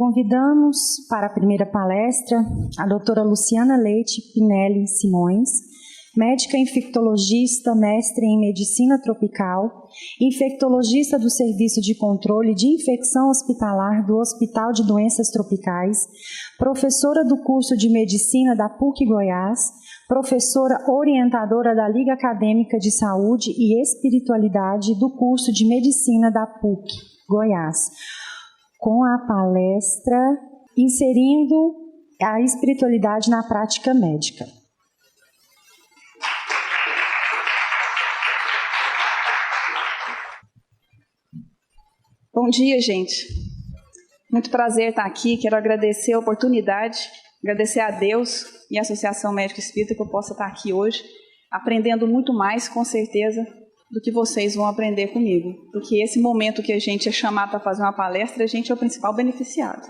Convidamos para a primeira palestra a doutora Luciana Leite Pinelli Simões, médica infectologista, mestre em medicina tropical, infectologista do Serviço de Controle de Infecção Hospitalar do Hospital de Doenças Tropicais, professora do curso de Medicina da PUC Goiás, professora orientadora da Liga Acadêmica de Saúde e Espiritualidade do curso de Medicina da PUC Goiás, com a palestra Inserindo a Espiritualidade na Prática Médica. Bom dia, gente. Muito prazer estar aqui. Quero agradecer a oportunidade, agradecer a Deus e a Associação Médica Espírita que eu possa estar aqui hoje, aprendendo muito mais, com certeza, do que vocês vão aprender comigo. Porque esse momento que a gente é chamado para fazer uma palestra, a gente é o principal beneficiado.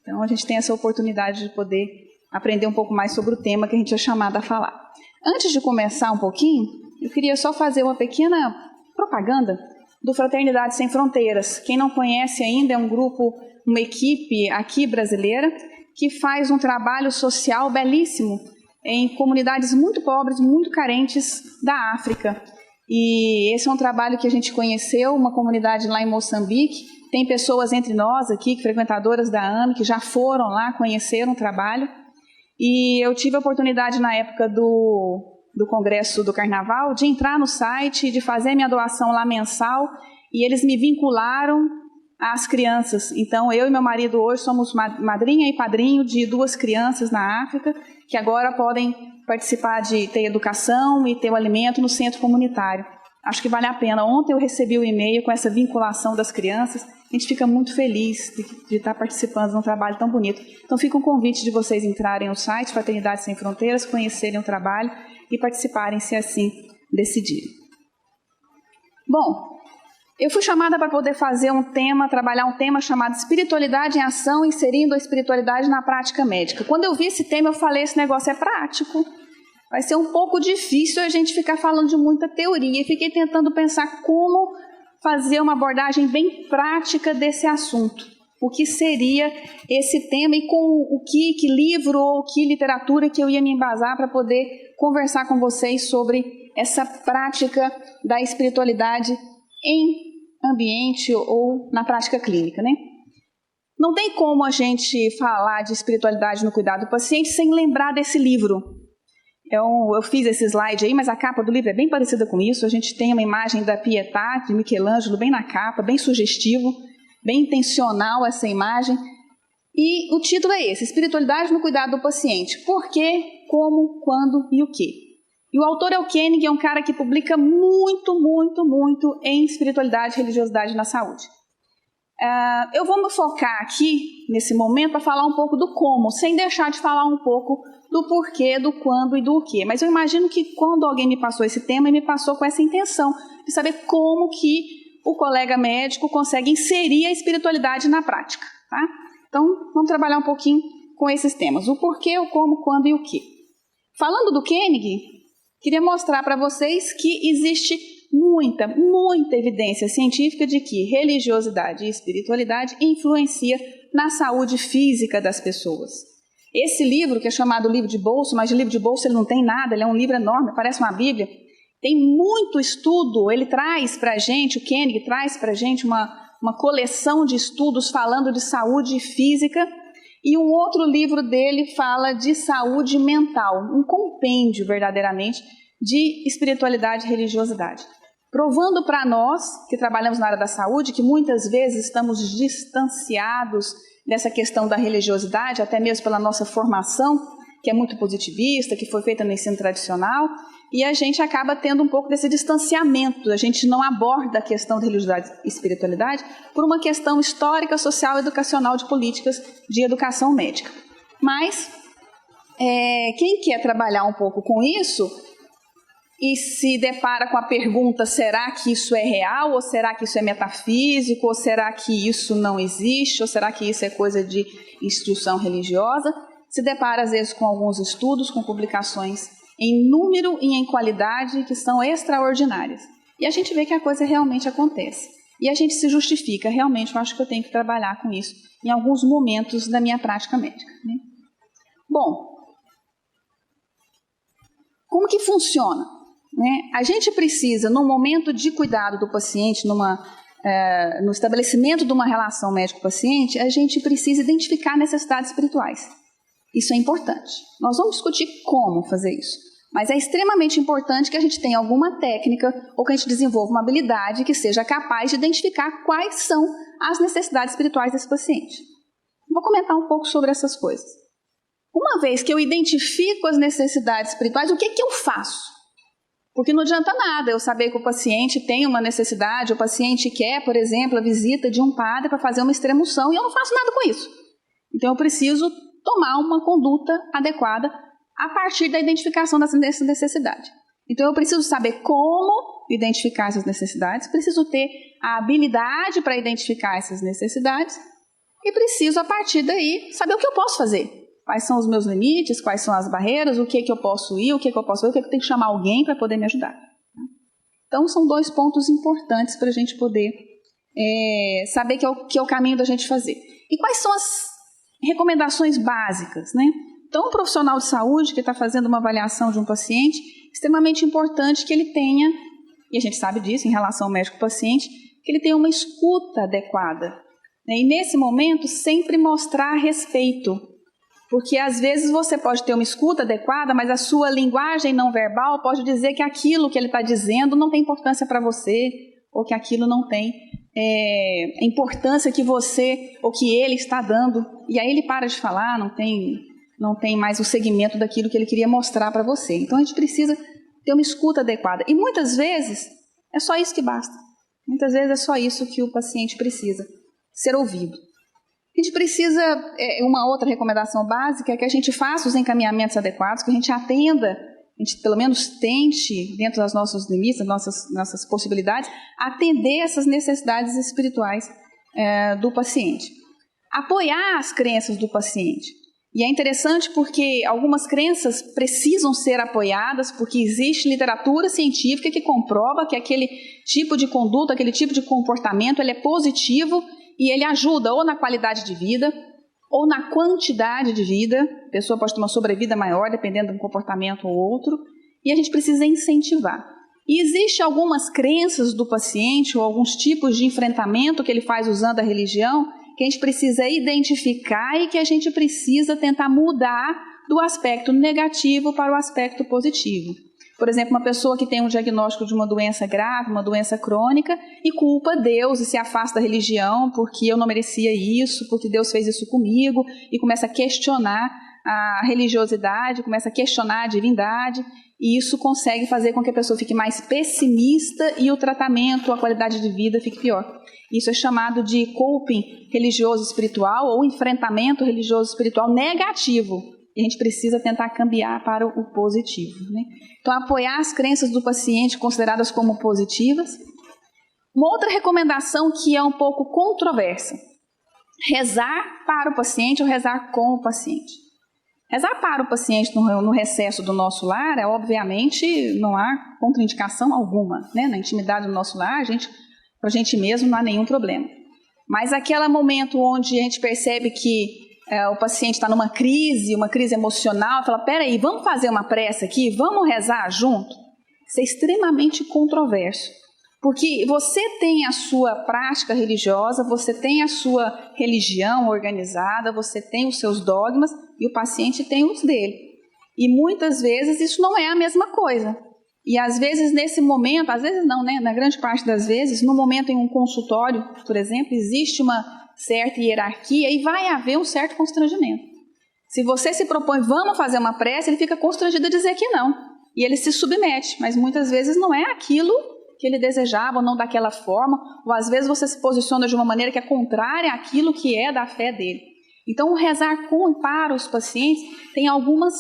Então, a gente tem essa oportunidade de poder aprender um pouco mais sobre o tema que a gente é chamado a falar. Antes de começar um pouquinho, eu queria só fazer uma pequena propaganda do Fraternidade Sem Fronteiras. Quem não conhece ainda, é um grupo, uma equipe aqui brasileira, que faz um trabalho social belíssimo em comunidades muito pobres, muito carentes da África. E esse é um trabalho que a gente conheceu, uma comunidade lá em Moçambique. Tem pessoas entre nós aqui, frequentadoras da AME, que já foram lá, conheceram o trabalho. E eu tive a oportunidade na época do Congresso do Carnaval, de entrar no site, de fazer minha doação lá mensal, e eles me vincularam às crianças. Então, eu e meu marido hoje somos madrinha e padrinho de 2 crianças na África, que agora podem participar de ter educação e ter o alimento no centro comunitário. Acho que vale a pena. Ontem eu recebi o e-mail com essa vinculação das crianças. A gente fica muito feliz de estar participando de um trabalho tão bonito. Então, fica um convite de vocês entrarem no site Fraternidade Sem Fronteiras, conhecerem o trabalho e participarem, se assim decidirem. Bom, eu fui chamada para poder trabalhar um tema chamado Espiritualidade em Ação, inserindo a espiritualidade na prática médica. Quando eu vi esse tema, eu falei, esse negócio é prático. Vai ser um pouco difícil a gente ficar falando de muita teoria. E fiquei tentando pensar como fazer uma abordagem bem prática desse assunto. O que seria esse tema e com o que livro ou que literatura que eu ia me embasar para poder conversar com vocês sobre essa prática da espiritualidade em ambiente ou na prática clínica, né? Não tem como a gente falar de espiritualidade no cuidado do paciente sem lembrar desse livro. Eu fiz esse slide aí, mas a capa do livro é bem parecida com isso. A gente tem uma imagem da Pietà, de Michelangelo, bem na capa, bem sugestivo, bem intencional essa imagem. E o título é esse, Espiritualidade no Cuidado do Paciente. Por quê, como, quando e o quê? E o autor é o Koenig, é um cara que publica muito, muito, muito em espiritualidade e religiosidade na saúde. Eu vou me focar aqui, nesse momento, para falar um pouco do como, sem deixar de falar um pouco do porquê, do quando e do quê. Mas eu imagino que quando alguém me passou esse tema, ele me passou com essa intenção de saber como que o colega médico consegue inserir a espiritualidade na prática. Tá? Então, vamos trabalhar um pouquinho com esses temas. O porquê, o como, quando e o quê. Falando do Koenig, queria mostrar para vocês que existe muita, muita evidência científica de que religiosidade e espiritualidade influencia na saúde física das pessoas. Esse livro, que é chamado livro de bolso, mas de livro de bolso ele não tem nada, ele é um livro enorme, parece uma Bíblia, tem muito estudo, ele traz para a gente, o Koenig traz para a gente uma coleção de estudos falando de saúde física, e um outro livro dele fala de saúde mental, um compêndio verdadeiramente de espiritualidade e religiosidade. Provando para nós, que trabalhamos na área da saúde, que muitas vezes estamos distanciados dessa questão da religiosidade, até mesmo pela nossa formação, que é muito positivista, que foi feita no ensino tradicional, e a gente acaba tendo um pouco desse distanciamento, a gente não aborda a questão de religiosidade e espiritualidade por uma questão histórica, social, educacional, de políticas de educação médica. Mas, quem quer trabalhar um pouco com isso e se depara com a pergunta, será que isso é real, ou será que isso é metafísico, ou será que isso não existe, ou será que isso é coisa de instituição religiosa, se depara às vezes com alguns estudos, com publicações em número e em qualidade que são extraordinárias. E a gente vê que a coisa realmente acontece. e a gente se justifica. Realmente, eu acho que eu tenho que trabalhar com isso em alguns momentos da minha prática médica, né? Bom, como que funciona, né? A gente precisa, no momento de cuidado do paciente, no estabelecimento de uma relação médico-paciente, a gente precisa identificar necessidades espirituais. Isso é importante. Nós vamos discutir como fazer isso. Mas é extremamente importante que a gente tenha alguma técnica ou que a gente desenvolva uma habilidade que seja capaz de identificar quais são as necessidades espirituais desse paciente. Vou comentar um pouco sobre essas coisas. Uma vez que eu identifico as necessidades espirituais, o que eu faço? Porque não adianta nada eu saber que o paciente tem uma necessidade, o paciente quer, por exemplo, a visita de um padre para fazer uma extremunção e eu não faço nada com isso. Então eu preciso tomar uma conduta adequada a partir da identificação dessa necessidade. Então eu preciso saber como identificar essas necessidades, preciso ter a habilidade para identificar essas necessidades e preciso, a partir daí, saber o que eu posso fazer. Quais são os meus limites, quais são as barreiras, o que eu posso ir, o que eu posso fazer, o que eu tenho que chamar alguém para poder me ajudar. Então são 2 pontos importantes para a gente poder saber que é o caminho da gente fazer. E quais são as recomendações básicas, né? Então, um profissional de saúde que está fazendo uma avaliação de um paciente, extremamente importante que ele tenha, e a gente sabe disso em relação ao médico-paciente, que ele tenha uma escuta adequada, né? E nesse momento, sempre mostrar respeito, porque às vezes você pode ter uma escuta adequada, mas a sua linguagem não verbal pode dizer que aquilo que ele está dizendo não tem importância para você, ou que aquilo não tem a importância que você ou que ele está dando, e aí ele para de falar, não tem mais o segmento daquilo que ele queria mostrar para você. Então a gente precisa ter uma escuta adequada, e muitas vezes é só isso que basta, muitas vezes é só isso que o paciente precisa, ser ouvido. A gente precisa, uma outra recomendação básica é que a gente faça os encaminhamentos adequados, que a gente atenda, a gente pelo menos tente, dentro dos nossos limites, das nossas possibilidades, atender essas necessidades espirituais do paciente. Apoiar as crenças do paciente. E é interessante porque algumas crenças precisam ser apoiadas, porque existe literatura científica que comprova que aquele tipo de conduta, aquele tipo de comportamento, ele é positivo e ele ajuda ou na qualidade de vida, ou na quantidade de vida. A pessoa pode ter uma sobrevida maior, dependendo de um comportamento ou outro, e a gente precisa incentivar. E existem algumas crenças do paciente, ou alguns tipos de enfrentamento que ele faz usando a religião, que a gente precisa identificar e que a gente precisa tentar mudar do aspecto negativo para o aspecto positivo. Por exemplo, uma pessoa que tem um diagnóstico de uma doença grave, uma doença crônica, e culpa Deus e se afasta da religião porque eu não merecia isso, porque Deus fez isso comigo, e começa a questionar a religiosidade, começa a questionar a divindade, e isso consegue fazer com que a pessoa fique mais pessimista e o tratamento, a qualidade de vida fique pior. Isso é chamado de coping religioso espiritual ou enfrentamento religioso espiritual negativo. E a gente precisa tentar cambiar para o positivo, né? Então, apoiar as crenças do paciente consideradas como positivas. Uma outra recomendação que é um pouco controversa: rezar para o paciente ou rezar com o paciente. Rezar para o paciente no recesso do nosso lar, obviamente, não há contraindicação alguma, né? Na intimidade do nosso lar, para a gente mesmo não há nenhum problema. Mas aquele momento onde a gente percebe que o paciente está numa crise emocional, fala, peraí, vamos fazer uma prece aqui, vamos rezar junto? Isso é extremamente controverso, porque você tem a sua prática religiosa, você tem a sua religião organizada, você tem os seus dogmas e o paciente tem os dele. E muitas vezes isso não é a mesma coisa. E às vezes nesse momento, às vezes não, né? Na grande parte das vezes, no momento em um consultório, por exemplo, existe uma certa hierarquia e vai haver um certo constrangimento. Se você se propõe, vamos fazer uma prece, ele fica constrangido a dizer que não. E ele se submete, mas muitas vezes não é aquilo que ele desejava, ou não daquela forma, ou às vezes você se posiciona de uma maneira que é contrária àquilo que é da fé dele. Então, o rezar com e para os pacientes tem algumas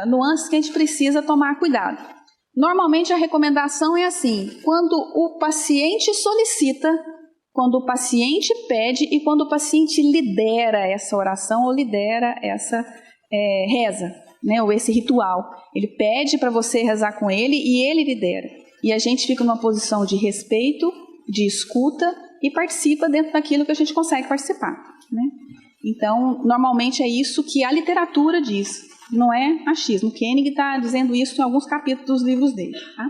nuances que a gente precisa tomar cuidado. Normalmente, a recomendação é assim: quando o paciente solicita, quando o paciente pede e quando o paciente lidera essa oração ou lidera essa reza, né, ou esse ritual. Ele pede para você rezar com ele e ele lidera. E a gente fica numa posição de respeito de escuta e participa dentro daquilo que a gente consegue participar, né? Então, normalmente é isso que a literatura diz, não é achismo. Koenig está dizendo isso em alguns capítulos dos livros dele, tá?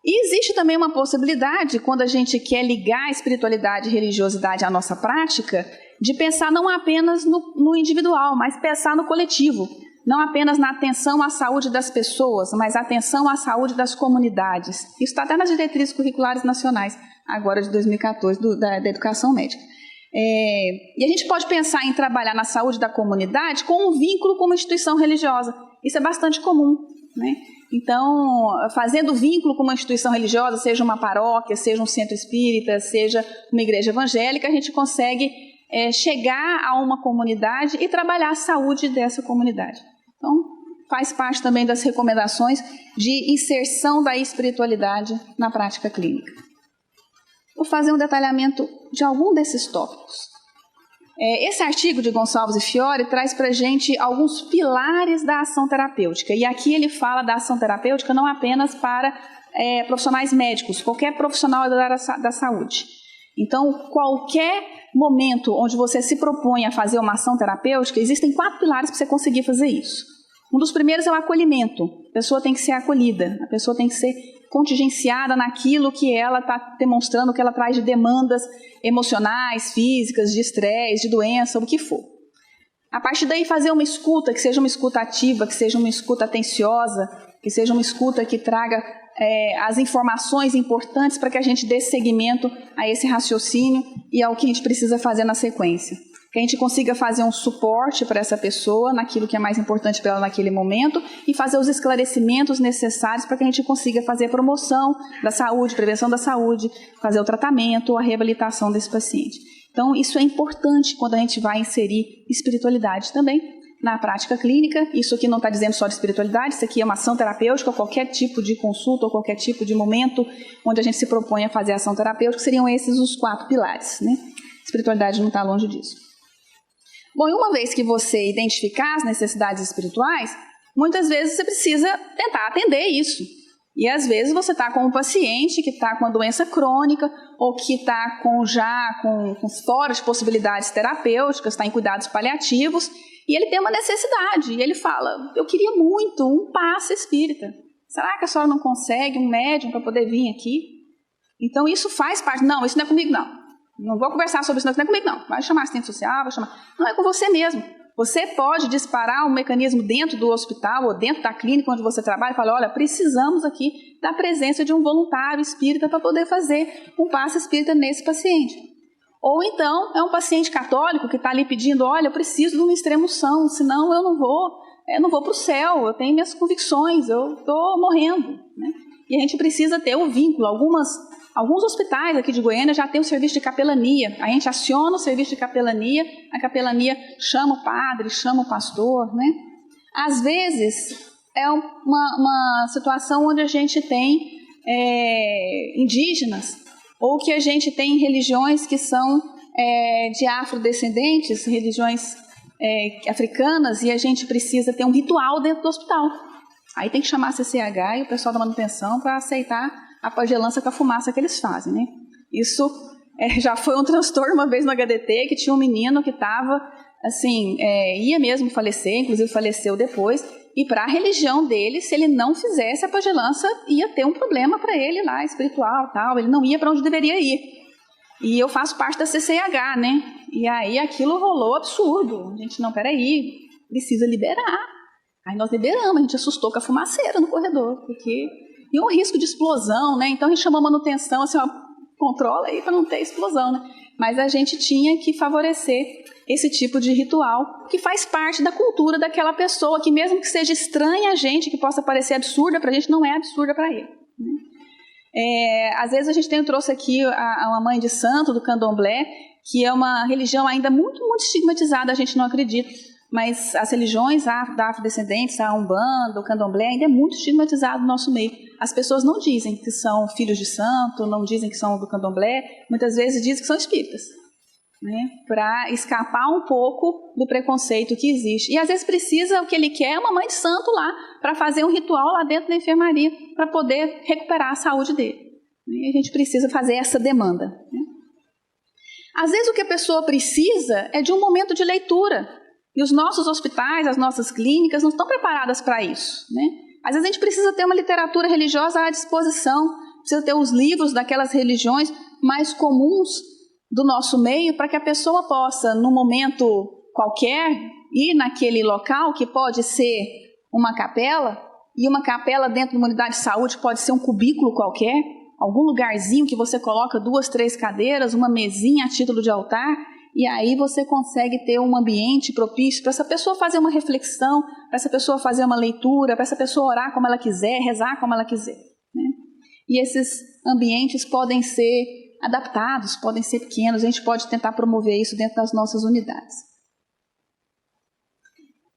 E existe também uma possibilidade, quando a gente quer ligar a espiritualidade e religiosidade à nossa prática, de pensar não apenas no individual, mas pensar no coletivo. Não apenas na atenção à saúde das pessoas, mas atenção à saúde das comunidades. Isso está até nas diretrizes curriculares nacionais, agora de 2014, da educação médica. E a gente pode pensar em trabalhar na saúde da comunidade com um vínculo com uma instituição religiosa. Isso é bastante comum, né? Então, fazendo vínculo com uma instituição religiosa, seja uma paróquia, seja um centro espírita, seja uma igreja evangélica, a gente consegue chegar a uma comunidade e trabalhar a saúde dessa comunidade. Então, faz parte também das recomendações de inserção da espiritualidade na prática clínica. Vou fazer um detalhamento de algum desses tópicos. Esse artigo de Gonçalves e Fiore traz para a gente alguns pilares da ação terapêutica. E aqui ele fala da ação terapêutica não apenas para profissionais médicos, qualquer profissional da área da saúde. Então, qualquer momento onde você se propõe a fazer uma ação terapêutica, existem 4 pilares para você conseguir fazer isso. Um dos primeiros é o acolhimento. A pessoa tem que ser acolhida, a pessoa tem que ser contingenciada naquilo que ela está demonstrando, que ela traz de demandas emocionais, físicas, de estresse, de doença, o que for. A partir daí, fazer uma escuta, que seja uma escuta ativa, que seja uma escuta atenciosa, que seja uma escuta que traga as informações importantes para que a gente dê seguimento a esse raciocínio e ao que a gente precisa fazer na sequência. Que a gente consiga fazer um suporte para essa pessoa naquilo que é mais importante para ela naquele momento e fazer os esclarecimentos necessários para que a gente consiga fazer a promoção da saúde, prevenção da saúde, fazer o tratamento ou a reabilitação desse paciente. Então, isso é importante quando a gente vai inserir espiritualidade também na prática clínica. Isso aqui não está dizendo só de espiritualidade, isso aqui é uma ação terapêutica, ou qualquer tipo de consulta, ou qualquer tipo de momento onde a gente se propõe a fazer ação terapêutica, seriam esses os 4 pilares, né? Espiritualidade não está longe disso. Bom, e uma vez que você identificar as necessidades espirituais, muitas vezes você precisa tentar atender isso. E às vezes você está com um paciente que está com uma doença crônica ou que está com fora de possibilidades terapêuticas, está em cuidados paliativos, e ele tem uma necessidade. E ele fala, eu queria muito um passe espírita. Será que a senhora não consegue um médium para poder vir aqui? Então isso faz parte. Não, isso não é comigo não. Não vou conversar sobre isso, não é comigo não. Vai chamar assistente social, vai chamar... Não, é com você mesmo. Você pode disparar um mecanismo dentro do hospital ou dentro da clínica onde você trabalha e falar, olha, precisamos aqui da presença de um voluntário espírita para poder fazer um passe espírita nesse paciente. Ou então, é um paciente católico que está ali pedindo, olha, eu preciso de uma extremunção, senão eu não vou para o céu, eu tenho minhas convicções, eu estou morrendo, né? E a gente precisa ter o vínculo. Alguns hospitais aqui de Goiânia já tem o serviço de capelania. A gente aciona o serviço de capelania, a capelania chama o padre, chama o pastor, né? Às vezes, é uma situação onde a gente tem indígenas, ou que a gente tem religiões que são de afrodescendentes, religiões africanas, e a gente precisa ter um ritual dentro do hospital. Aí tem que chamar a CCH e o pessoal da manutenção para aceitar a pagelança com a fumaça que eles fazem, né? Isso já foi um transtorno uma vez no HDT, que tinha um menino que estava, assim, ia mesmo falecer, inclusive faleceu depois, e para a religião dele, se ele não fizesse a pagelança, ia ter um problema para ele lá, espiritual, tal, ele não ia para onde deveria ir. E eu faço parte da CCH, né? E aí aquilo rolou absurdo. A gente, não, peraí, precisa liberar. Aí nós liberamos, a gente assustou com a fumaceira no corredor, porque... E um risco de explosão, né? Então a gente chamou a manutenção, assim, ó, controla aí para não ter explosão, né? Mas a gente tinha que favorecer esse tipo de ritual, que faz parte da cultura daquela pessoa, que mesmo que seja estranha a gente, que possa parecer absurda para a gente, não é absurda para ele, né? Às vezes a gente trouxe aqui uma mãe de santo do candomblé, que é uma religião ainda muito, muito estigmatizada, a gente não acredita. Mas as religiões da afrodescendentes, a Umbanda, o Candomblé, ainda é muito estigmatizado no nosso meio. As pessoas não dizem que são filhos de santo, não dizem que são do Candomblé, muitas vezes dizem que são espíritas, né? Para escapar um pouco do preconceito que existe. E às vezes precisa, o que ele quer é uma mãe de santo lá, para fazer um ritual lá dentro da enfermaria, para poder recuperar a saúde dele. E a gente precisa fazer essa demanda, né? Às vezes o que a pessoa precisa é de um momento de leitura. E os nossos hospitais, as nossas clínicas não estão preparadas para isso, né? Às vezes a gente precisa ter uma literatura religiosa à disposição, precisa ter os livros daquelas religiões mais comuns do nosso meio, para que a pessoa possa, num momento qualquer, ir naquele local, que pode ser uma capela, e uma capela dentro de uma unidade de saúde pode ser um cubículo qualquer, algum lugarzinho que você coloca 2, 3 cadeiras, uma mesinha a título de altar, e aí você consegue ter um ambiente propício para essa pessoa fazer uma reflexão, para essa pessoa fazer uma leitura, para essa pessoa orar como ela quiser, rezar como ela quiser, né? E esses ambientes podem ser adaptados, podem ser pequenos, a gente pode tentar promover isso dentro das nossas unidades.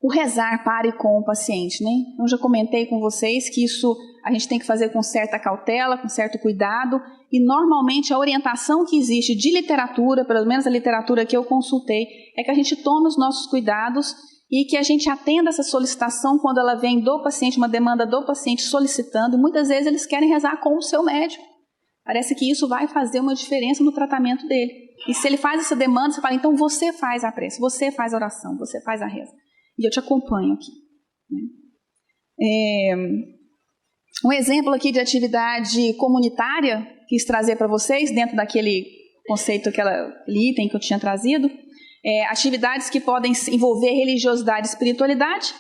O rezar para e com o paciente, né? Eu já comentei com vocês que isso a gente tem que fazer com certa cautela, com certo cuidado, e normalmente a orientação que existe de literatura, pelo menos a literatura que eu consultei, é que a gente tome os nossos cuidados e que a gente atenda essa solicitação quando ela vem do paciente, uma demanda do paciente solicitando, e muitas vezes eles querem rezar com o seu médico. Parece que isso vai fazer uma diferença no tratamento dele. E se ele faz essa demanda, você fala, então você faz a prece, você faz a oração, você faz a reza. E eu te acompanho aqui, né? Um exemplo aqui de atividade comunitária, quis trazer para vocês, dentro daquele conceito, aquele item que eu tinha trazido, atividades que podem envolver religiosidade e espiritualidade,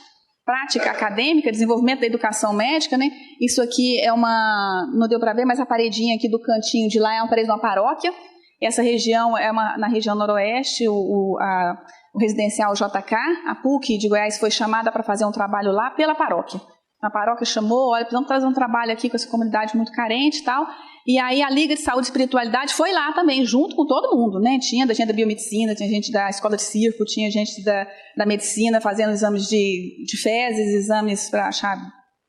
prática acadêmica, desenvolvimento da educação médica, né? Isso aqui é não deu para ver, mas a paredinha aqui do cantinho de lá é uma parede de uma paróquia. Essa região é na região noroeste, o residencial JK, a PUC de Goiás foi chamada para fazer um trabalho lá pela paróquia. A paróquia chamou, olha, precisamos fazer um trabalho aqui com essa comunidade muito carente e tal. E aí a Liga de Saúde e Espiritualidade foi lá também, junto com todo mundo, né? Tinha gente da biomedicina, tinha gente da escola de circo, tinha gente da medicina fazendo exames de fezes, exames para achar,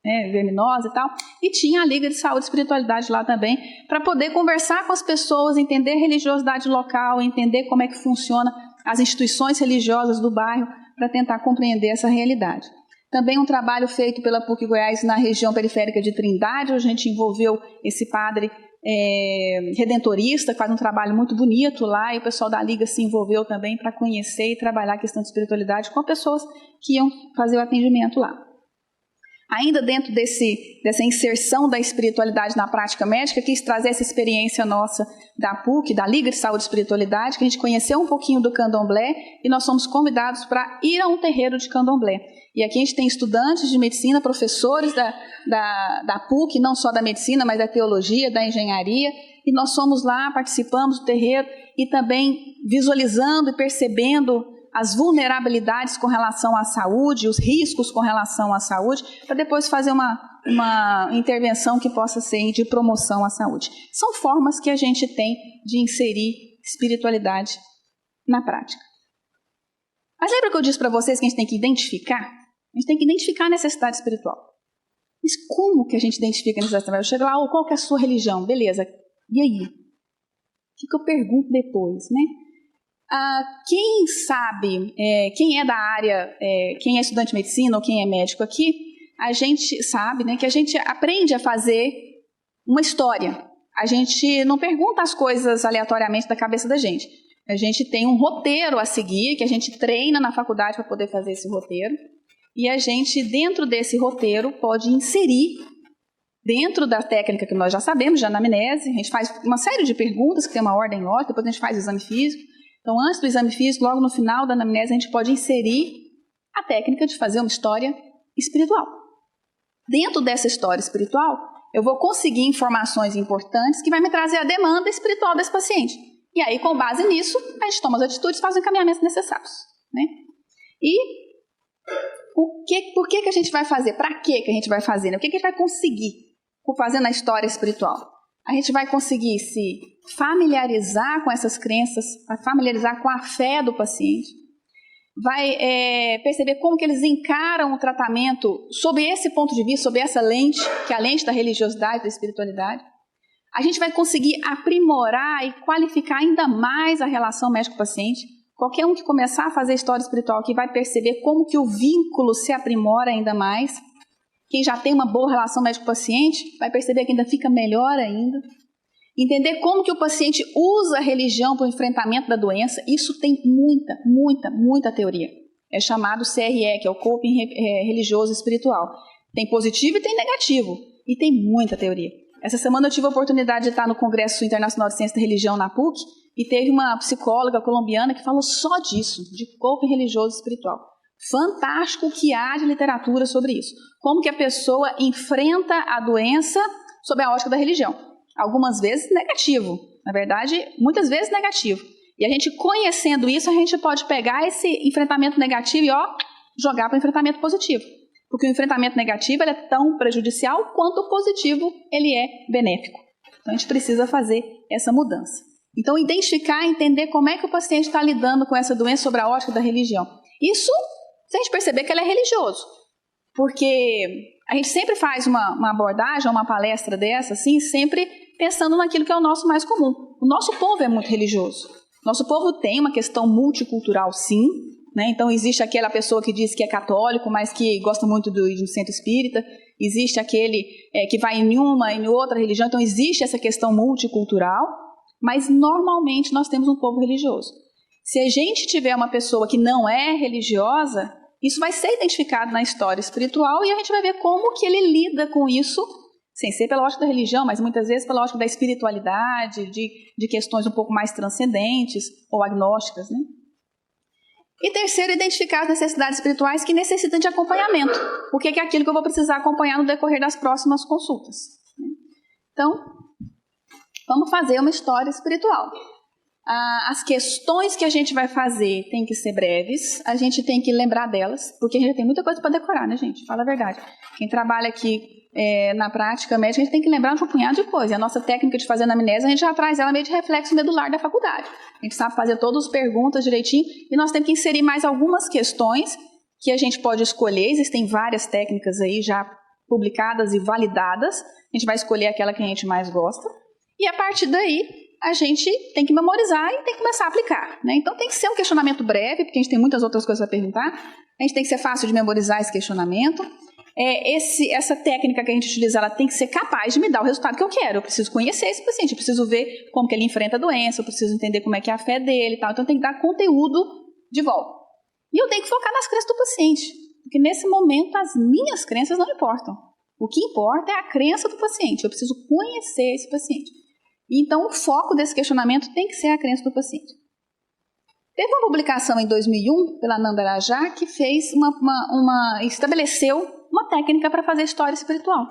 né, verminose e tal. E tinha a Liga de Saúde e Espiritualidade lá também, para poder conversar com as pessoas, entender a religiosidade local, entender como é que funciona as instituições religiosas do bairro, para tentar compreender essa realidade. Também um trabalho feito pela PUC Goiás na região periférica de Trindade, onde a gente envolveu esse padre redentorista, que faz um trabalho muito bonito lá, e o pessoal da Liga se envolveu também para conhecer e trabalhar a questão de espiritualidade com pessoas que iam fazer o atendimento lá. Ainda dentro dessa inserção da espiritualidade na prática médica, quis trazer essa experiência nossa da PUC, da Liga de Saúde e Espiritualidade, que a gente conheceu um pouquinho do candomblé, e nós somos convidados para ir a um terreiro de candomblé. E aqui a gente tem estudantes de medicina, professores da PUC, não só da medicina, mas da teologia, da engenharia, e nós fomos lá, participamos do terreiro, e também visualizando e percebendo as vulnerabilidades com relação à saúde, os riscos com relação à saúde, para depois fazer uma intervenção que possa ser de promoção à saúde. São formas que a gente tem de inserir espiritualidade na prática. Mas lembra que eu disse para vocês que a gente tem que identificar? A gente tem que identificar a necessidade espiritual. Mas como que a gente identifica a necessidade espiritual? Eu chego lá, qual que é a sua religião? Beleza, e aí? O que eu pergunto depois, né? Quem sabe, quem é da área, quem é estudante de medicina ou quem é médico aqui, a gente sabe, né, que a gente aprende a fazer uma história. A gente não pergunta as coisas aleatoriamente da cabeça da gente. A gente tem um roteiro a seguir, que a gente treina na faculdade para poder fazer esse roteiro. E a gente, dentro desse roteiro, pode inserir, dentro da técnica que nós já sabemos, de anamnese, a gente faz uma série de perguntas, que tem uma ordem lógica, depois a gente faz o exame físico. Então, antes do exame físico, logo no final da anamnese, a gente pode inserir a técnica de fazer uma história espiritual. Dentro dessa história espiritual, eu vou conseguir informações importantes que vai me trazer a demanda espiritual desse paciente. E aí, com base nisso, a gente toma as atitudes e faz os encaminhamentos necessários, né? E por que a gente vai fazer? Para que a gente vai fazer? Né? O que a gente vai conseguir fazendo a história espiritual? A gente vai conseguir se familiarizar com essas crenças, familiarizar com a fé do paciente, vai perceber como que eles encaram o tratamento sob esse ponto de vista, sob essa lente, que é a lente da religiosidade, da espiritualidade. A gente vai conseguir aprimorar e qualificar ainda mais a relação médico-paciente. Qualquer um que começar a fazer história espiritual aqui vai perceber como que o vínculo se aprimora ainda mais. Quem já tem uma boa relação médico-paciente vai perceber que ainda fica melhor ainda. Entender como que o paciente usa a religião para o enfrentamento da doença, isso tem muita teoria. É chamado CRE, que é o coping religioso espiritual. Tem positivo e tem negativo, e tem muita teoria. Essa semana eu tive a oportunidade de estar no Congresso Internacional de Ciência da Religião na PUC, e teve uma psicóloga colombiana que falou só disso, de coping religioso espiritual. Fantástico o que há de literatura sobre isso. Como que a pessoa enfrenta a doença sob a ótica da religião. Algumas vezes negativo, na verdade, muitas vezes negativo. E a gente conhecendo isso, a gente pode pegar esse enfrentamento negativo e jogar para o enfrentamento positivo. Porque o enfrentamento negativo ele é tão prejudicial quanto o positivo ele é benéfico. Então a gente precisa fazer essa mudança. Então identificar, entender como é que o paciente está lidando com essa doença sobre a ótica da religião. Isso, se a gente perceber que ele é religioso. Porque a gente sempre faz uma abordagem, uma palestra dessa, assim, sempre pensando naquilo que é o nosso mais comum. O nosso povo é muito religioso. Nosso povo tem uma questão multicultural, sim, né? Então existe aquela pessoa que diz que é católico, mas que gosta muito do centro espírita. Existe aquele que vai em uma e em outra religião. Então existe essa questão multicultural, mas normalmente nós temos um povo religioso. Se a gente tiver uma pessoa que não é religiosa, isso vai ser identificado na história espiritual e a gente vai ver como que ele lida com isso, sem ser pela ótica da religião, mas muitas vezes pela ótica da espiritualidade, de questões um pouco mais transcendentes ou agnósticas, né? E terceiro, identificar as necessidades espirituais que necessitam de acompanhamento. O que é aquilo que eu vou precisar acompanhar no decorrer das próximas consultas. Então, vamos fazer uma história espiritual. As questões que a gente vai fazer tem que ser breves, a gente tem que lembrar delas, porque a gente tem muita coisa para decorar, né, gente? Fala a verdade. Quem trabalha aqui na prática médica, a gente tem que lembrar de um punhado de coisa. E a nossa técnica de fazer anamnese, a gente já traz ela meio de reflexo medular da faculdade. A gente sabe fazer todas as perguntas direitinho, e nós temos que inserir mais algumas questões que a gente pode escolher. Existem várias técnicas aí já publicadas e validadas. A gente vai escolher aquela que a gente mais gosta. E a partir daí, a gente tem que memorizar e tem que começar a aplicar, né? Então tem que ser um questionamento breve, porque a gente tem muitas outras coisas para perguntar. A gente tem que ser fácil de memorizar esse questionamento. Essa técnica que a gente utiliza, ela tem que ser capaz de me dar o resultado que eu quero. Eu preciso conhecer esse paciente, eu preciso ver como que ele enfrenta a doença, eu preciso entender como é que é a fé dele e tal. Então tem que dar conteúdo de volta. E eu tenho que focar nas crenças do paciente, porque nesse momento as minhas crenças não importam. O que importa é a crença do paciente. Eu preciso conhecer esse paciente. Então, o foco desse questionamento tem que ser a crença do paciente. Teve uma publicação em 2001 pela Nanda Rajá que fez estabeleceu uma técnica para fazer história espiritual.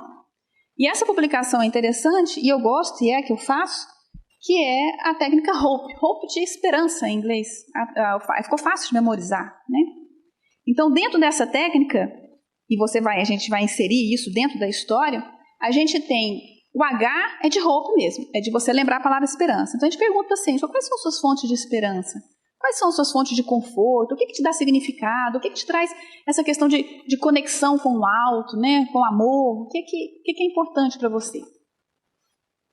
E essa publicação é interessante, e eu gosto, e é a que eu faço, que é a técnica HOPE. HOPE de esperança em inglês. Ficou fácil de memorizar, né? Então, dentro dessa técnica, e a gente vai inserir isso dentro da história, a gente tem o H é de hope mesmo, é de você lembrar a palavra esperança. Então a gente pergunta para o paciente, quais são suas fontes de esperança? Quais são suas fontes de conforto? O que te dá significado? O que te traz essa questão de conexão com o alto, né? Com o amor? O que é importante para você?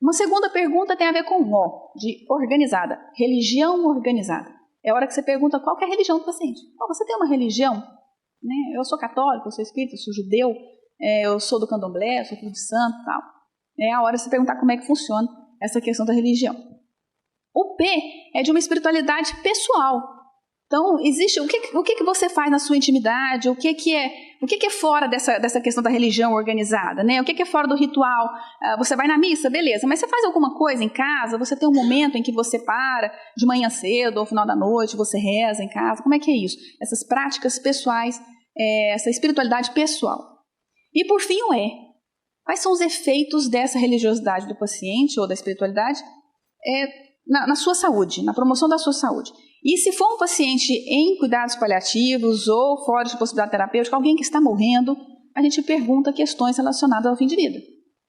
Uma segunda pergunta tem a ver com O, de organizada, religião organizada. É a hora que você pergunta qual que é a religião do paciente. Você tem uma religião? Né? Eu sou católico, eu sou espírita, eu sou judeu, eu sou do candomblé, eu sou filho de santo e tal. É a hora de você perguntar como é que funciona essa questão da religião. O P é de uma espiritualidade pessoal. Então, existe o que você faz na sua intimidade, o que é fora dessa questão da religião organizada, né? O que é fora do ritual? Você vai na missa, beleza, mas você faz alguma coisa em casa? Você tem um momento em que você para de manhã cedo ou final da noite, você reza em casa? Como é que é isso? Essas práticas pessoais, essa espiritualidade pessoal. E por fim o E. Quais são os efeitos dessa religiosidade do paciente ou da espiritualidade na sua saúde, na promoção da sua saúde? E se for um paciente em cuidados paliativos ou fora de possibilidade terapêutica, alguém que está morrendo, a gente pergunta questões relacionadas ao fim de vida.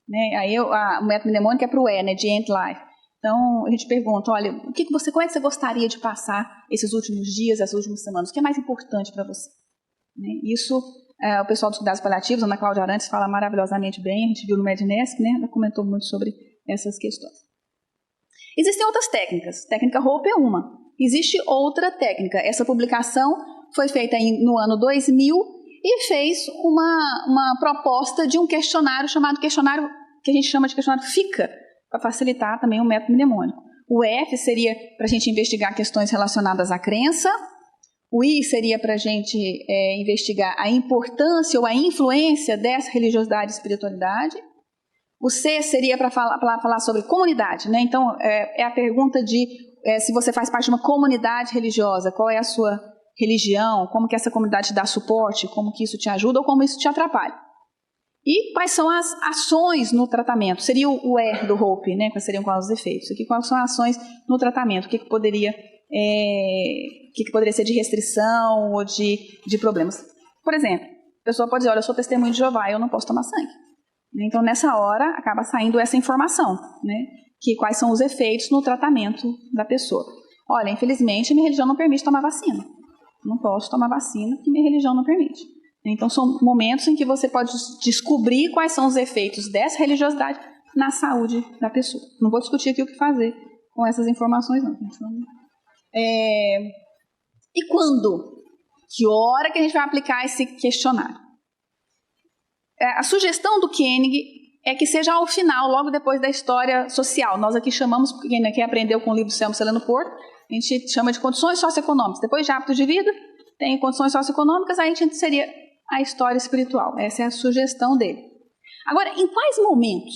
Né? Aí o método mnemônico é para o E, né, de end life. Então a gente pergunta, olha, como é que você gostaria de passar esses últimos dias, as últimas semanas? O que é mais importante para você? Né? Isso, o pessoal dos cuidados paliativos, a Ana Cláudia Arantes, fala maravilhosamente bem, a gente viu no Mednesc, né? Ela comentou muito sobre essas questões. Existem outras técnicas, técnica HOPE é uma. Existe outra técnica, essa publicação foi feita no ano 2000 e fez uma proposta de um questionário chamado questionário, que a gente chama de questionário FICA, para facilitar também o método mnemônico. O F seria para a gente investigar questões relacionadas à crença. O I seria para a gente investigar a importância ou a influência dessa religiosidade e espiritualidade. O C seria para falar sobre comunidade, né? Então, é a pergunta de se você faz parte de uma comunidade religiosa, qual é a sua religião, como que essa comunidade te dá suporte, como que isso te ajuda ou como isso te atrapalha. E quais são as ações no tratamento? Seria o R do Hope, né? Quais seriam quais os efeitos? Aqui, quais são as ações no tratamento? O que poderia ser de restrição ou de problemas? Por exemplo, a pessoa pode dizer, olha, eu sou testemunho de Jeová, eu não posso tomar sangue. Então, nessa hora, acaba saindo essa informação, né? Que quais são os efeitos no tratamento da pessoa. Olha, infelizmente, minha religião não permite tomar vacina. Não posso tomar vacina porque minha religião não permite. Então, são momentos em que você pode descobrir quais são os efeitos dessa religiosidade na saúde da pessoa. Não vou discutir aqui o que fazer com essas informações, não. E quando? Que hora que a gente vai aplicar esse questionário? A sugestão do Koenig é que seja ao final, logo depois da história social. Nós aqui chamamos, quem aprendeu com o livro do Selmo Celano Porto, a gente chama de condições socioeconômicas. Depois de hábitos de vida, tem condições socioeconômicas, aí a gente seria a história espiritual. Essa é a sugestão dele. Agora, em quais momentos?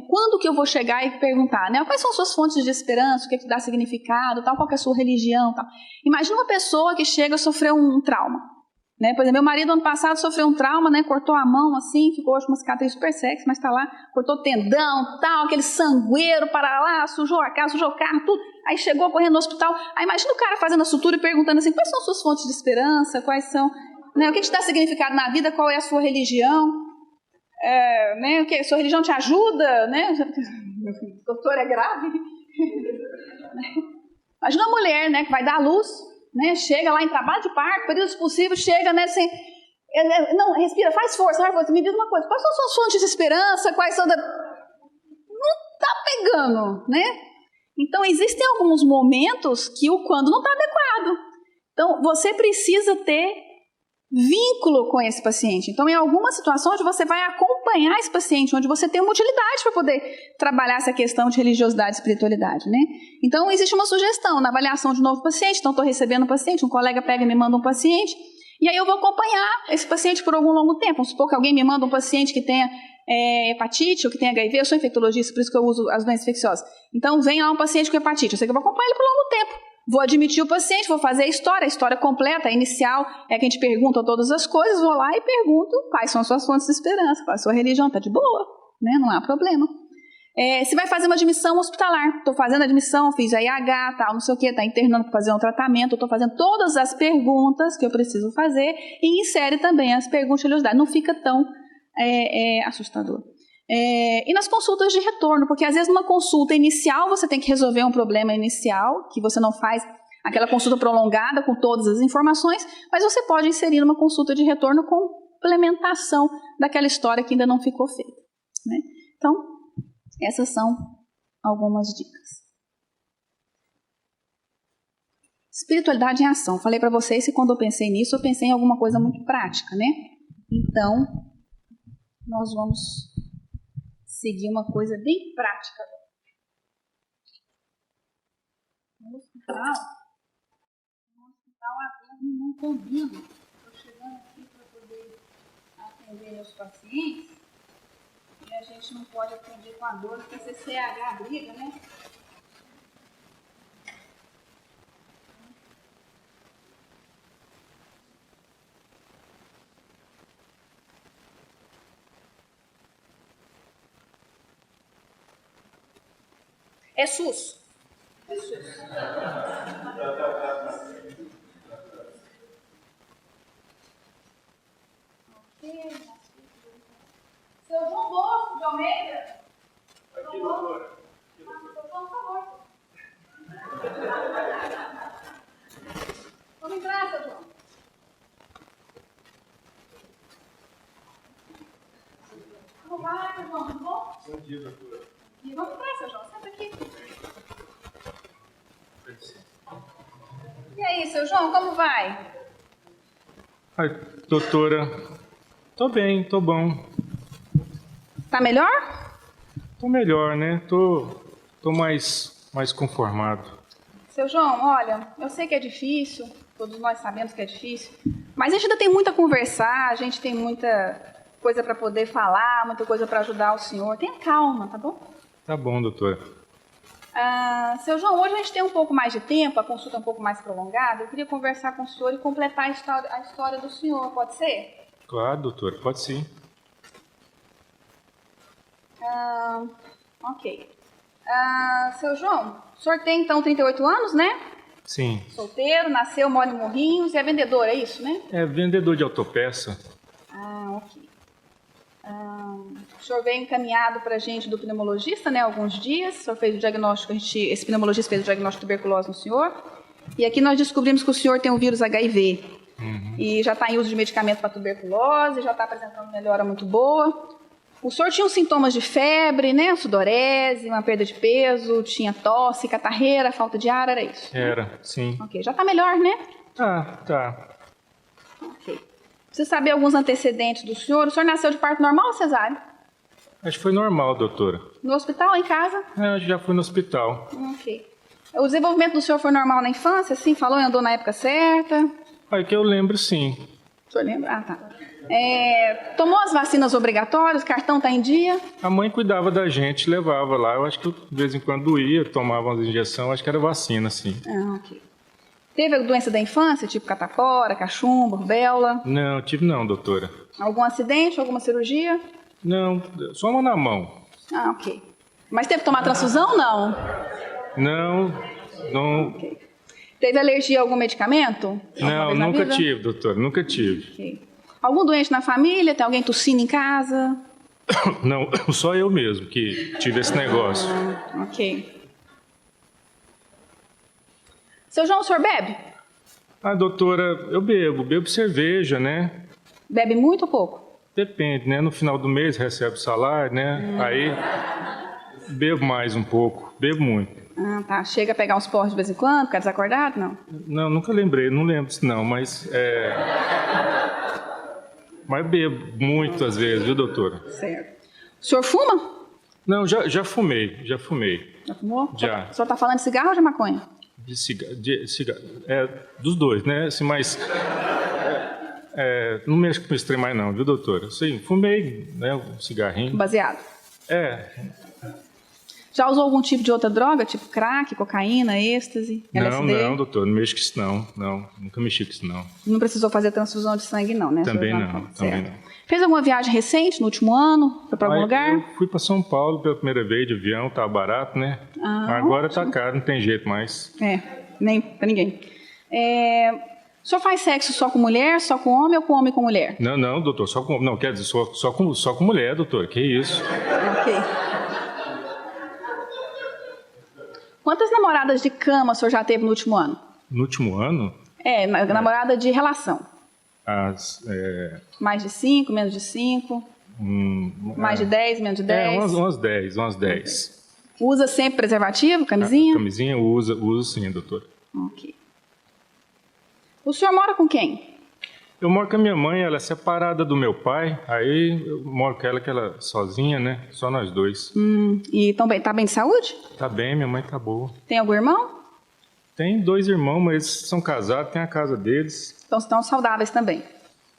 Quando que eu vou chegar e perguntar, né? Quais são suas fontes de esperança, o que te dá significado, tal, qual que é a sua religião, tal. Imagina uma pessoa que chega a sofrer um trauma. Né? Por exemplo, meu marido ano passado sofreu um trauma, né? Cortou a mão assim, ficou hoje com uma cicatriz super sexy, mas tá lá, cortou o tendão, tal, aquele sangueiro para lá, sujou a casa, sujou o carro, tudo. Aí chegou correndo no hospital. Aí imagina o cara fazendo a sutura e perguntando assim, quais são suas fontes de esperança, quais são, né? O que te dá significado na vida, qual é a sua religião, né? O que sua religião te ajuda, né? Doutor, é grave. Imagina uma mulher, né, que vai dar à luz, né, chega lá em trabalho de parto, período expulsivo, chega, né, assim, não, respira, faz força, me diz uma coisa, quais são suas fontes de esperança, quais são não tá pegando, né? Então, existem alguns momentos que o quando não está adequado. Então, você precisa ter vínculo com esse paciente. Então, em algumas situações, você vai acompanhar esse paciente, onde você tem uma utilidade para poder trabalhar essa questão de religiosidade e espiritualidade, né? Então, existe uma sugestão na avaliação de um novo paciente. Então, estou recebendo um paciente, um colega pega e me manda um paciente, e aí eu vou acompanhar esse paciente por algum longo tempo. Vamos supor que alguém me manda um paciente que tenha hepatite ou que tenha HIV. Eu sou infectologista, por isso que eu uso as doenças infecciosas. Então, vem lá um paciente com hepatite. Eu sei que eu vou acompanhar ele por longo tempo. Vou admitir o paciente, vou fazer a história completa, a inicial, que a gente pergunta todas as coisas, vou lá e pergunto quais são as suas fontes de esperança, qual é a sua religião, está de boa, né? Não há problema. Se vai fazer uma admissão hospitalar, estou fazendo admissão, fiz a IH, tal, não sei o que, está internando para fazer um tratamento, estou fazendo todas as perguntas que eu preciso fazer e insere também as perguntas de religiosidade, não fica tão assustador. E nas consultas de retorno, porque às vezes numa consulta inicial você tem que resolver um problema inicial, que você não faz aquela consulta prolongada com todas as informações, mas você pode inserir numa consulta de retorno complementação daquela história que ainda não ficou feita, né? Então, essas são algumas dicas. Espiritualidade em ação. Falei para vocês que quando eu pensei nisso, eu pensei em alguma coisa muito prática, né? Então, nós vamos seguir uma coisa bem prática. No hospital não combina. Estou chegando aqui para poder atender meus pacientes e a gente não pode atender com a dor, porque CCH briga, né? É SUS. É SUS. Seu João Bosco de Almeida. Aqui, doutora. Por favor. Vamos entrar, seu João. Como vai, seu João? Tudo bom? Bom dia, doutora. E vamos entrar, seu João. Senta aqui. E aí, seu João, como vai? Ai, doutora, tô bem, tô bom. Tá melhor? Tô melhor, né? Tô mais conformado. Seu João, olha, eu sei que é difícil, todos nós sabemos que é difícil, mas a gente ainda tem muito a conversar, a gente tem muita coisa para poder falar, muita coisa para ajudar o senhor. Tenha calma, tá bom? Tá bom, doutora. Seu João, hoje a gente tem um pouco mais de tempo, a consulta é um pouco mais prolongada. Eu queria conversar com o senhor e completar a história do senhor, pode ser? Claro, doutora, pode sim. Ok. Seu João, o senhor tem então 38 anos, né? Sim. Solteiro, nasceu, mora em Morrinhos e é vendedor, é isso, né? É vendedor de autopeça. Ok. O senhor veio encaminhado para a gente do pneumologista, né, alguns dies. O senhor fez o diagnóstico, esse pneumologista fez o diagnóstico de tuberculose no senhor. E aqui nós descobrimos que o senhor tem o vírus HIV. E já está em uso de medicamento para tuberculose, já está apresentando melhora muito boa. O senhor tinha os sintomas de febre, né, sudorese, uma perda de peso, tinha tosse, catarreira, falta de ar, era isso? Era, sim. Ok, já está melhor, né? Tá. Ok. Precisa saber alguns antecedentes do senhor. O senhor nasceu de parto normal ou cesárea? Acho que foi normal, doutora. No hospital ou em casa? Eu já fui no hospital. Ok. O desenvolvimento do senhor foi normal na infância, assim? Falou e andou na época certa? Aí que eu lembro, sim. O senhor lembra? Ah, tá. Tomou as vacinas obrigatórias? O cartão está em dia? A mãe cuidava da gente, levava lá. Eu acho que de vez em quando doía, tomava umas injeções. Acho que era vacina, sim. Ok. Teve a doença da infância, tipo catapora, cachumba, rubéola? Não, tive não, doutora. Algum acidente, alguma cirurgia? Não, só uma na mão. Ok. Mas teve que tomar transfusão? Não. Não. Ok. Teve alergia a algum medicamento? Não, nunca tive, doutora, nunca tive. Ok. Algum doente na família? Tem alguém tossindo em casa? Não, só eu mesmo que tive esse negócio. Ok. Seu João, o senhor bebe? Doutora, eu bebo cerveja, né? Bebe muito ou pouco? Depende, né? No final do mês recebe o salário, né? Aí bebo mais um pouco, bebo muito. Tá. Chega a pegar uns porros de vez em quando, ficar desacordado? Não? Não, nunca lembrei, não lembro disso não, mas mas bebo muito às vezes, viu, doutora? Certo. O senhor fuma? Não, já fumei. Já fumou? Já. O senhor está falando de cigarro ou de maconha? De cigarro. Dos dois, né? Assim, mas não mexo com esse trem mais não, viu, doutora? Sim, fumei, né, um cigarrinho. Baseado? Já usou algum tipo de outra droga, tipo crack, cocaína, êxtase, LSD? Não, doutor, não mexo com isso não, nunca mexi com isso não. Não precisou fazer transfusão de sangue não, né? Também não. Fez alguma viagem recente, no último ano? Foi para algum lugar? Eu fui para São Paulo pela primeira vez de avião, tá barato, né? Agora tá caro, não tem jeito mais. Nem para ninguém. O senhor faz sexo só com mulher, só com homem ou com homem e com mulher? Não, doutor, só com... Não, quer dizer, só com mulher, doutor, que isso? Ok. Quantas namoradas de cama o senhor já teve no último ano? No último ano? Namorada de relação. Mais de 5, menos de 5? Mais de 10, menos de 10? Umas 10. Okay. Usa sempre preservativo, camisinha? Camisinha uso sim, doutor. Ok. O senhor mora com quem? Eu moro com a minha mãe, ela é separada do meu pai, aí eu moro com ela, que ela é sozinha, né? Só nós dois. E tá bem de saúde? Tá bem, minha mãe tá boa. Tem algum irmão? Tem 2 irmãos, mas eles são casados, tem a casa deles. Então estão saudáveis também?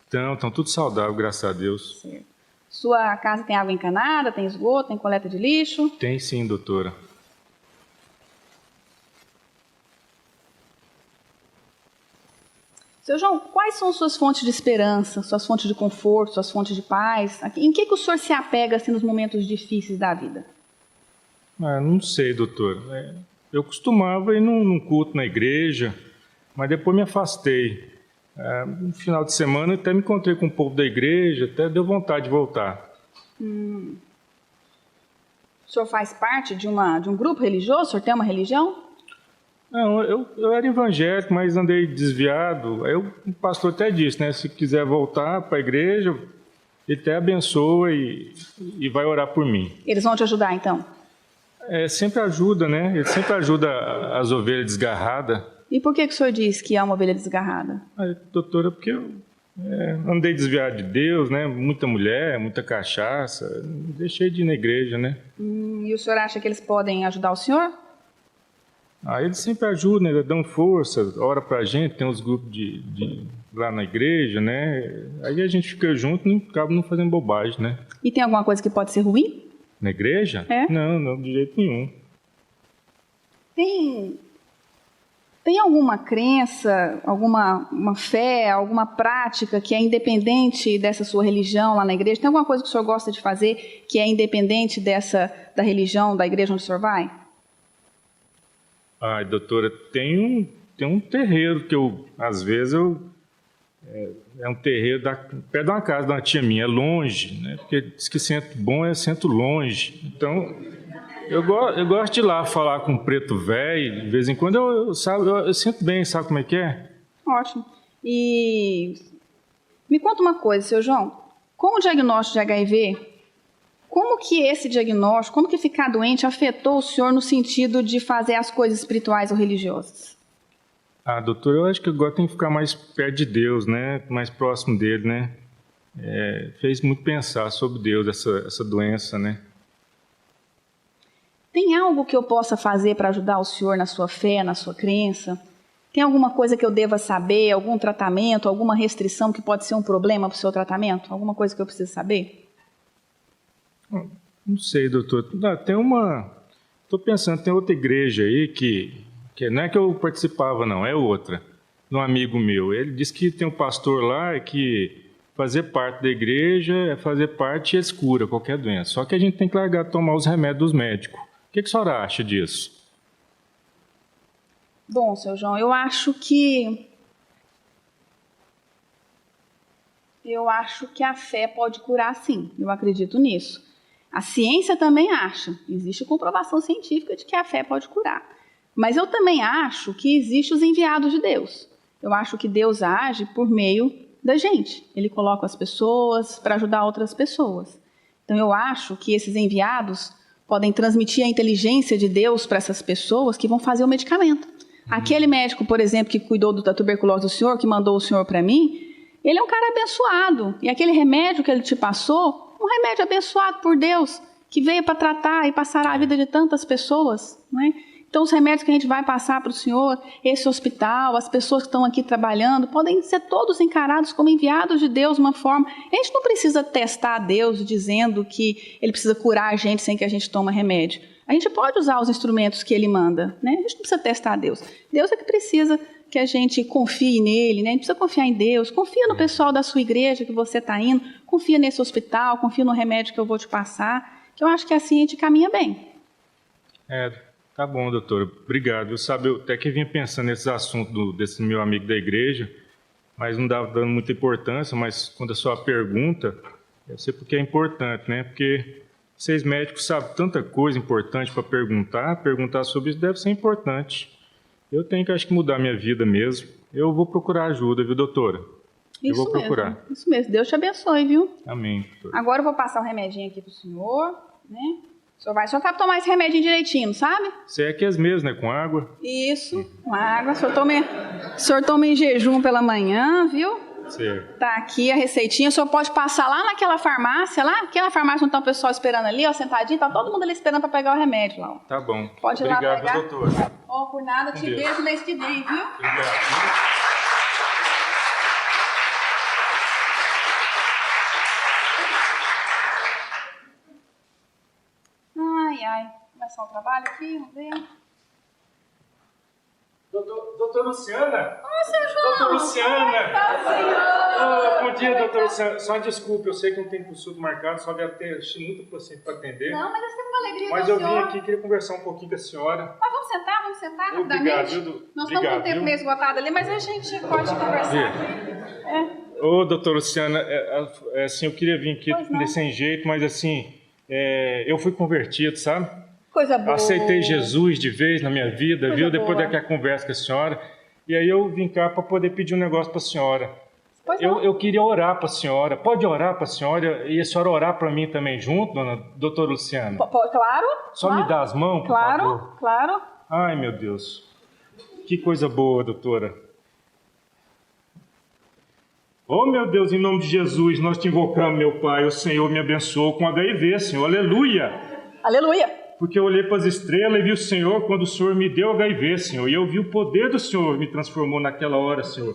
Estão tudo saudável, graças a Deus. Certo. Sua casa tem água encanada, tem esgoto, tem coleta de lixo? Tem sim, doutora. Seu João, quais são suas fontes de esperança, suas fontes de conforto, suas fontes de paz? Em que o senhor se apega assim, nos momentos difíceis da vida? Não sei, doutor. Eu costumava ir num culto na igreja, mas depois me afastei. No final de semana eu até me encontrei com o povo da igreja, até deu vontade de voltar. O senhor faz parte de um grupo religioso? O senhor tem uma religião? Não, eu era evangélico, mas andei desviado. Aí o pastor até disse, né? Se quiser voltar para a igreja, ele até abençoa e vai orar por mim. Eles vão te ajudar, então? Sempre ajuda, né? Ele sempre ajuda as ovelhas desgarradas. E por que o senhor diz que é uma ovelha desgarrada? Doutora, porque andei desviado de Deus, né? Muita mulher, muita cachaça. Deixei de ir na igreja, né? E o senhor acha que eles podem ajudar o senhor? Eles sempre ajudam, né? Dão força, ora pra gente, tem os grupos lá na igreja, né? Aí a gente fica junto e acaba não fazendo bobagem, né? E tem alguma coisa que pode ser ruim? Na igreja? Não, de jeito nenhum. Tem alguma crença, uma fé, alguma prática que é independente dessa sua religião lá na igreja? Tem alguma coisa que o senhor gosta de fazer que é independente da religião, da igreja onde o senhor vai? Doutora, tem um terreiro que às vezes é um terreiro perto de uma casa da uma tia minha, é longe, né? Porque diz que centro bom é centro longe. Então, eu gosto de ir lá falar com o preto velho, de vez em quando eu sinto bem, sabe como é que é? Ótimo. E me conta uma coisa, seu João, com o diagnóstico de HIV, como que esse diagnóstico, como que ficar doente afetou o senhor no sentido de fazer as coisas espirituais ou religiosas? Doutor, eu acho que agora tem que ficar mais perto de Deus, né? Mais próximo dele, né? Fez muito pensar sobre Deus, essa doença, né? Tem algo que eu possa fazer para ajudar o senhor na sua fé, na sua crença? Tem alguma coisa que eu deva saber, algum tratamento, alguma restrição que pode ser um problema para o seu tratamento? Alguma coisa que eu preciso saber? Não sei, doutor. Estou pensando, tem outra igreja aí que não é que eu participava, não, é outra, de um amigo meu. Ele disse que tem um pastor lá que fazer parte da igreja é fazer parte e eles curam qualquer doença. Só que a gente tem que largar de tomar os remédios dos médicos. O que a senhora acha disso? Bom, seu João, eu acho que a fé pode curar, sim. Eu acredito nisso. A ciência também acha. Existe comprovação científica de que a fé pode curar. Mas eu também acho que existem os enviados de Deus. Eu acho que Deus age por meio da gente. Ele coloca as pessoas para ajudar outras pessoas. Então eu acho que esses enviados podem transmitir a inteligência de Deus para essas pessoas que vão fazer o medicamento. Aquele médico, por exemplo, que cuidou da tuberculose do senhor, que mandou o senhor para mim, ele é um cara abençoado. E aquele remédio que ele te passou, um remédio abençoado por Deus, que veio para tratar e passar a vida de tantas pessoas, não é? Então, os remédios que a gente vai passar para o senhor, esse hospital, as pessoas que estão aqui trabalhando, podem ser todos encarados como enviados de Deus de uma forma. A gente não precisa testar a Deus dizendo que Ele precisa curar a gente sem que a gente tome remédio. A gente pode usar os instrumentos que Ele manda, né? A gente não precisa testar a Deus. Deus é que precisa que a gente confie nele, né? A gente precisa confiar em Deus. Confia no pessoal da sua igreja que você está indo, confia nesse hospital, confia no remédio que eu vou te passar, que eu acho que assim a gente caminha bem. Tá bom, doutora. Obrigado. Eu até que vinha pensando nesses assuntos desse meu amigo da igreja, mas não dava dando muita importância, mas quando a sua pergunta, eu sei porque é importante, né? Porque vocês médicos sabem tanta coisa importante para perguntar sobre isso deve ser importante. Eu tenho que, acho que, mudar minha vida mesmo. Eu vou procurar ajuda, viu, doutora? Eu vou procurar. Isso mesmo. Deus te abençoe, viu? Amém, doutora. Agora eu vou passar um remedinho aqui pro senhor, né? O senhor vai tomar esse remedinho direitinho, sabe? Você é aqueles mesmo, né? Com água? Isso, com água. O senhor toma em jejum pela manhã, viu? Certo. Tá aqui a receitinha. O senhor pode passar lá naquela farmácia, aquela farmácia onde tá o pessoal esperando ali, ó, sentadinho. Tá todo mundo ali esperando para pegar o remédio lá, ó. Tá bom. Pode ir lá pegar. Obrigado, doutor. Ó, por nada, te beijo nesse day, viu? Obrigado. Ai, começar o trabalho aqui, vamos ver. Doutora Luciana? Seu João! Doutora Luciana! Senhor! Bom dia, doutora Luciana. Só desculpe, eu sei que não tem consulta marcado, só deve ter muito paciente para atender. Não, mas eu sempre uma alegria Mas com o eu vim senhor. aqui e queria conversar um pouquinho com a senhora. Mas vamos sentar rapidamente. Obrigado, Nós estamos com o tempo meio esgotado ali, mas a gente pode conversar. Ô, doutora Luciana, assim, eu queria vir aqui desse jeito, mas assim, eu fui convertido, sabe? Coisa boa. Aceitei Jesus de vez na minha vida, Coisa viu? Depois boa. daquela conversa com a senhora. E aí eu vim cá para poder pedir um negócio para a senhora. Pois não. Eu queria orar para a senhora. Pode orar para a senhora e a senhora orar para mim também junto, doutora Luciana? Claro. Só claro. me dá as mãos, por favor. Claro. Ai, meu Deus. Que coisa boa, doutora. Oh, meu Deus, em nome de Jesus, nós te invocamos, meu Pai. O Senhor me abençoou com HIV, Senhor. Aleluia. Aleluia. Porque eu olhei para as estrelas e vi o Senhor quando o Senhor me deu HIV, Senhor. E eu vi o poder do Senhor me transformou naquela hora, Senhor.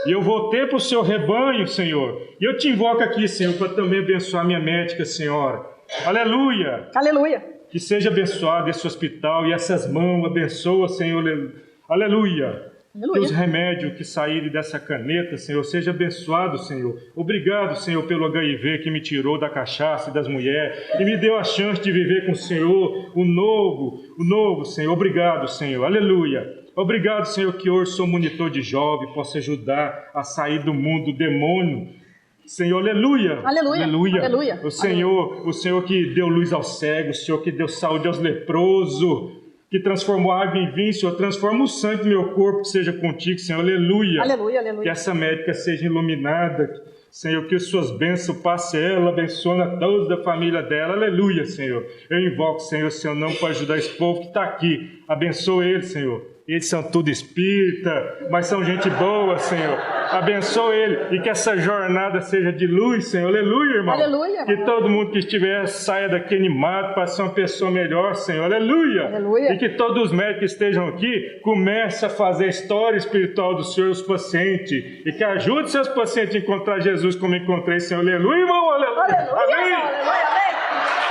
E eu voltei para o seu rebanho, Senhor. E eu te invoco aqui, Senhor, para também abençoar minha médica, Senhora. Aleluia. Aleluia. Que seja abençoado esse hospital e essas mãos. Abençoa, Senhor. Aleluia. Que os remédios que saírem dessa caneta, Senhor, seja abençoado, Senhor. Obrigado, Senhor, pelo HIV que me tirou da cachaça e das mulheres e me deu a chance de viver com o Senhor o novo, Senhor. Obrigado, Senhor. Aleluia. Obrigado, Senhor, que hoje sou monitor de jovem, posso ajudar a sair do mundo do demônio. Senhor, aleluia. Aleluia. Aleluia. Aleluia. O Senhor que deu luz aos cegos, o Senhor que deu saúde aos leprosos, que transformou a água em vinho, Senhor, transforma o sangue do meu corpo, que seja contigo, Senhor, aleluia. Aleluia, aleluia. Que essa médica seja iluminada, Senhor, que as suas bênçãos passe ela, abençoe a todos da família dela, aleluia, Senhor. Eu invoco, Senhor, seu nome para ajudar esse povo que está aqui, abençoe eles, Senhor. Eles são tudo espírita, mas são gente boa, Senhor. Abençoe ele e que essa jornada seja de luz, Senhor. Aleluia, irmão. Aleluia. Que todo mundo que estiver saia daqui animado para ser uma pessoa melhor, Senhor. Aleluia. Aleluia. E que todos os médicos que estejam aqui comecem a fazer a história espiritual do Senhor e os pacientes. E que ajude seus pacientes a encontrar Jesus como encontrei, Senhor. Aleluia, irmão. Aleluia. Aleluia. Amém. Aleluia. Amém.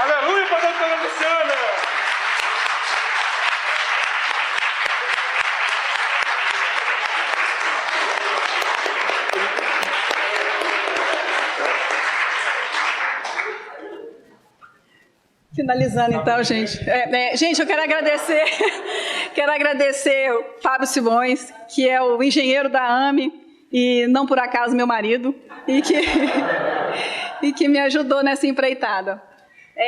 Aleluia para a doutora Luciana. Finalizando então, gente. Gente, eu quero agradecer o Fábio Simões, que é o engenheiro da AME, e não por acaso meu marido, e que me ajudou nessa empreitada.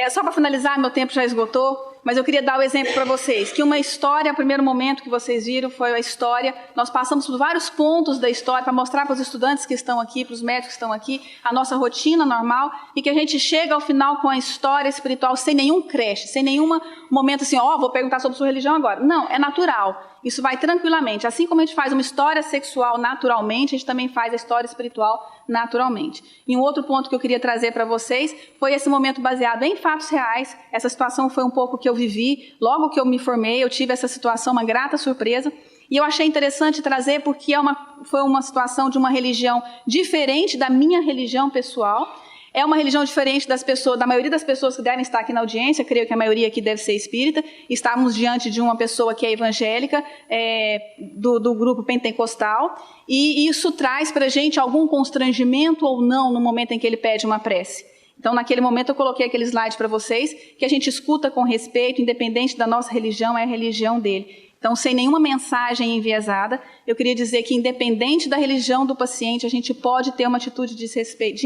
Só para finalizar, meu tempo já esgotou, mas eu queria dar o exemplo para vocês, que uma história, o primeiro momento que vocês viram foi a história, nós passamos por vários pontos da história para mostrar para os estudantes que estão aqui, para os médicos que estão aqui, a nossa rotina normal, e que a gente chega ao final com a história espiritual sem nenhum creche, sem nenhum momento assim, vou perguntar sobre sua religião agora. Não, é natural. Isso vai tranquilamente. Assim como a gente faz uma história sexual naturalmente, a gente também faz a história espiritual naturalmente. E um outro ponto que eu queria trazer para vocês foi esse momento baseado em fatos reais. Essa situação foi um pouco que eu vivi. Logo que eu me formei, eu tive essa situação, uma grata surpresa. E eu achei interessante trazer porque foi uma situação de uma religião diferente da minha religião pessoal. É uma religião diferente da maioria das pessoas que devem estar aqui na audiência, creio que a maioria aqui deve ser espírita. Estávamos diante de uma pessoa que é evangélica, do grupo pentecostal, e isso traz para a gente algum constrangimento ou não no momento em que ele pede uma prece. Então, naquele momento, eu coloquei aquele slide para vocês, que a gente escuta com respeito, independente da nossa religião, é a religião dele. Então, sem nenhuma mensagem enviesada, eu queria dizer que, independente da religião do paciente, a gente pode ter uma atitude de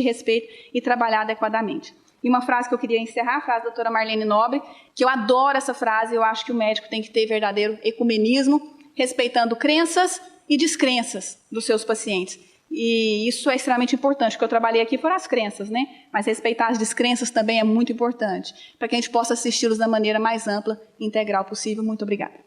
respeito e trabalhar adequadamente. E uma frase que eu queria encerrar, a frase da doutora Marlene Nobre, que eu adoro essa frase, eu acho que o médico tem que ter verdadeiro ecumenismo, respeitando crenças e descrenças dos seus pacientes. E isso é extremamente importante. O que eu trabalhei aqui foram as crenças, né? Mas respeitar as descrenças também é muito importante, para que a gente possa assisti-los da maneira mais ampla e integral possível. Muito obrigada.